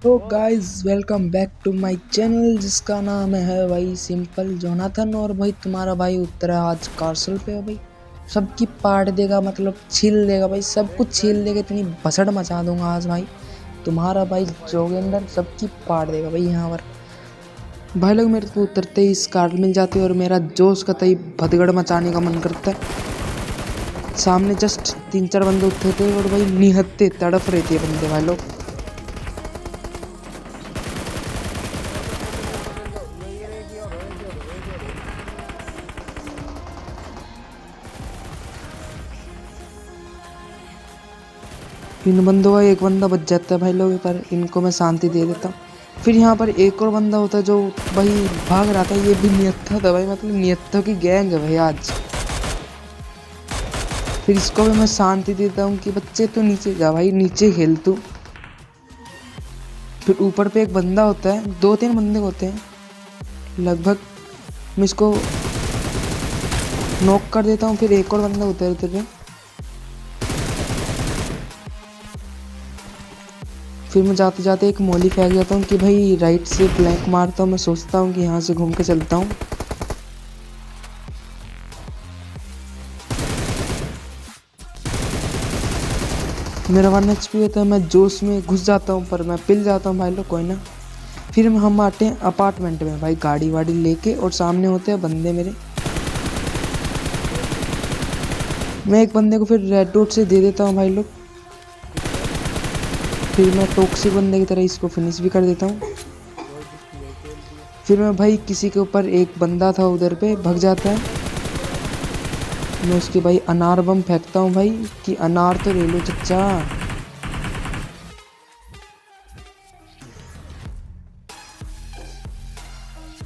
तो guys welcome back to my channel जिसका नाम है भाई सिंपल जोनाथन। और भाई तुम्हारा भाई उतरा आज कार्सल पे है भाई। सबकी पार्ट देगा, मतलब छील देगा भाई, सब कुछ छील देगा। इतनी भसड़ मचा दूंगा आज भाई। तुम्हारा भाई जोगेंद्र सबकी पार्ट देगा भाई यहाँ पर। भाई लोग मेरे को उतरते ही स्कार मिल जाती है और मेरा जोश कतई भदगड़ मचाने का मन करता है। सामने जस्ट 3-4 बंदे उठे थे और भाई निहत्ते तड़प रहे थे बंदे भाई लोग। इन बंदों का एक बंदा बच जाता है भाई लोग, पर इनको मैं शांति दे देता हूँ। फिर यहाँ पर एक और बंदा होता है जो भाई भाग रहा था। ये भी नियत्था था भाई, मतलब नियत्था की गैंग है भाई आज। फिर इसको भी मैं शांति देता हूँ कि बच्चे तो नीचे जा भाई, नीचे खेल तू। फिर ऊपर पे एक बंदा होता है, 2-3 बंदे होते हैं लगभग। मैं इसको नॉक कर देता हूँ। फिर एक और बंदा होता है उधर पे। फिर मैं जाते जाते एक मौली फेंक जाता हूँ कि भाई राइट से फ्लैंक मारता हूँ। मैं सोचता हूँ कि यहाँ से घूम के चलता हूँ। मेरा 1 HP होता है। मैं जोश में घुस जाता हूँ पर मैं पिल जाता हूँ भाई लोग, कोई ना। फिर हम आते हैं अपार्टमेंट में भाई, गाड़ी वाड़ी लेके, और सामने होते हैं बंदे मेरे। मैं एक बंदे को फिर रेड डॉट से दे देता हूँ भाई लोग। फिर मैं टॉक्सिक बंदे की तरह इसको फिनिश भी कर देता हूँ। फिर मैं भाई किसी के ऊपर, एक बंदा था उधर पे, भग जाता है। मैं उसके भाई अनार बम फेंकता हूँ भाई कि अनार तो ले लो चच्चा।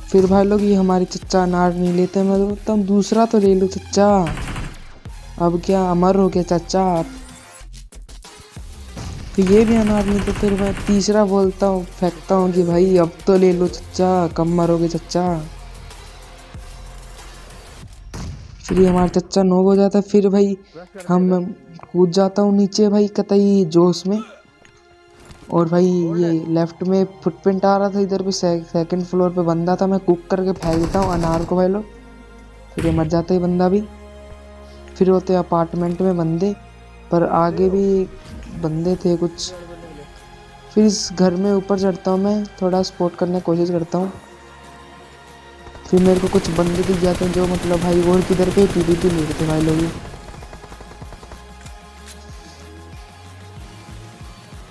फिर भाई लोग ये हमारे चच्चा अनार नहीं लेते। मैं तो बोलता हूँ दूसरा तो ले लो चच्चा। अब क्या अमर हो गया चाचा आप। तो ये भी अनार नहीं, तो फिर मैं तीसरा बोलता हूँ, फेंकता हूँ कि भाई अब तो ले लो चच्चा, कम मरोगे चच्चा। फिर ये हमारा चच्चा नोक हो जाता है। फिर भाई हम कूद जाता हूँ नीचे भाई कतई जोश में। और भाई ये लेफ्ट में फुटप्रिंट आ रहा था इधर पे, सेकंड फ्लोर पे बंदा था। मैं कुक करके फेंक देता हूँ अनार को भाई लोग। फिर ये मर जाता है बंदा भी। फिर होते अपार्टमेंट में बंदे, पर आगे भी बंदे थे कुछ। फिर इस घर में ऊपर चढ़ता हूँ, मैं थोड़ा स्पॉट करने की कोशिश करता हूँ। फिर मेरे को कुछ बंदे दिख जाते हैं जो मतलब भाई और किधर पे PvP ले रहे थे भाई लोग।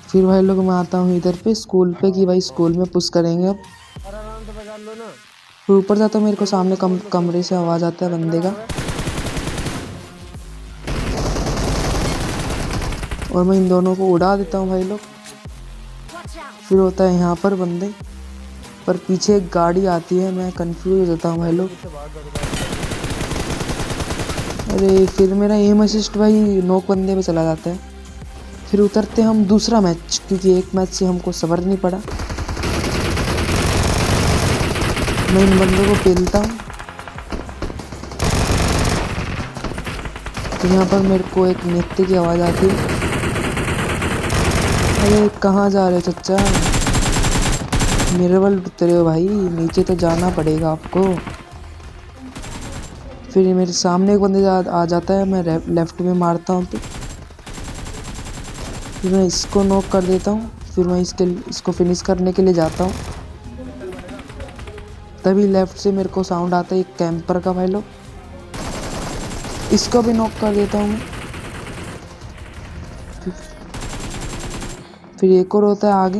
फिर भाई लोग मैं आता हूँ इधर पे स्कूल पे कि भाई स्कूल में पुश करेंगे अब। फिर ऊपर जाता हूँ, मेरे को सामने कमरे से आवाज़ आता है बंदे का, और मैं इन दोनों को उड़ा देता हूँ भाई लोग। फिर होता है यहाँ पर बंदे, पर पीछे एक गाड़ी आती है। मैं कंफ्यूज हो जाता हूँ भाई लोग। अरे फिर मेरा एम असिस्ट भाई नॉक बंदे पे चला जाता है। फिर उतरते हम दूसरा मैच, क्योंकि एक मैच से हमको सबर नहीं पड़ा। मैं इन बंदों को पेलता हूँ। तो यहाँ पर मेरे को एक नृत्य की आवाज़ आती है। अरे कहाँ जा रहे हो चच्चा, मेरे बल उतरे हो भाई, नीचे तो जाना पड़ेगा आपको। फिर मेरे सामने एक बंदे आ जाता है। मैं लेफ्ट में मारता हूँ तो फिर मैं इसको नॉक कर देता हूँ। फिर मैं इसको फिनिश करने के लिए जाता हूँ। तभी लेफ्ट से मेरे को साउंड आता है एक कैंपर का भाई लोग। इसको भी नॉक कर देता हूँ मैं। फिर एक और होता है आगे,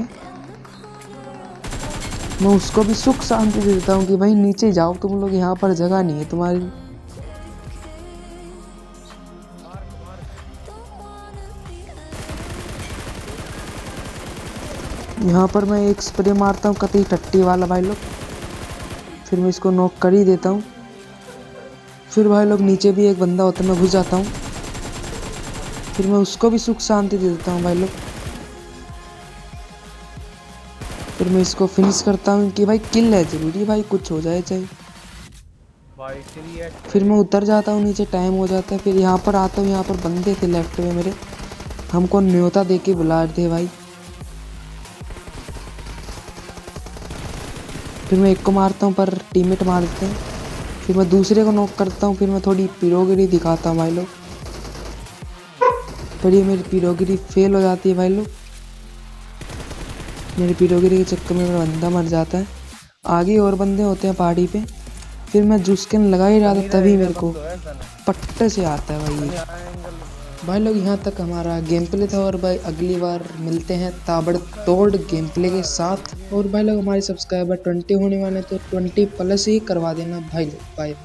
मैं उसको भी सुख शांति देता हूँ कि भाई नीचे जाओ तुम लोग, यहाँ पर जगह नहीं है तुम्हारी। यहाँ पर मैं एक स्प्रे मारता हूँ कतई टट्टी वाला भाई लोग। फिर मैं इसको नॉक कर ही देता हूँ। फिर भाई लोग नीचे भी एक बंदा होता है, मैं घुस जाता हूँ। फिर मैं उसको भी सुख शांति दे देता हूँ भाई लोग। फिर मैं इसको फिनिश करता हूँ कि भाई किल है जरूरी भाई, कुछ हो जाए चाहे। फिर मैं उतर जाता हूँ नीचे, टाइम हो जाता है। फिर यहाँ पर आता हूँ, यहाँ पर बंदे थे लेफ्ट में मेरे, हमको न्योता दे के बुला रहे थे भाई। फिर मैं एक को मारता हूँ पर टीममेट मार देते हैं। फिर मैं दूसरे को नॉक करता हूँ। फिर मैं थोड़ी पीरोगिरी दिखाता हूँ भाई लोग, पर ये मेरी पीरोगिरी फेल हो जाती है भाई लोग। मेरी पीरोगिरी के चक्कर में मेरा बंदा मर जाता है। आगे और बंदे होते हैं पहाड़ी पे। फिर मैं जुस्किन लगा ही रहा था तभी मेरे को पट्टे से आता है भाई लोग। यहाँ तक हमारा गेम प्ले था और भाई अगली बार मिलते हैं ताबड़तोड़ गेम प्ले के साथ। और भाई लोग हमारे सब्सक्राइबर 20 होने वाले तो 20 प्लस ही करवा देना भाई लोग। बाय।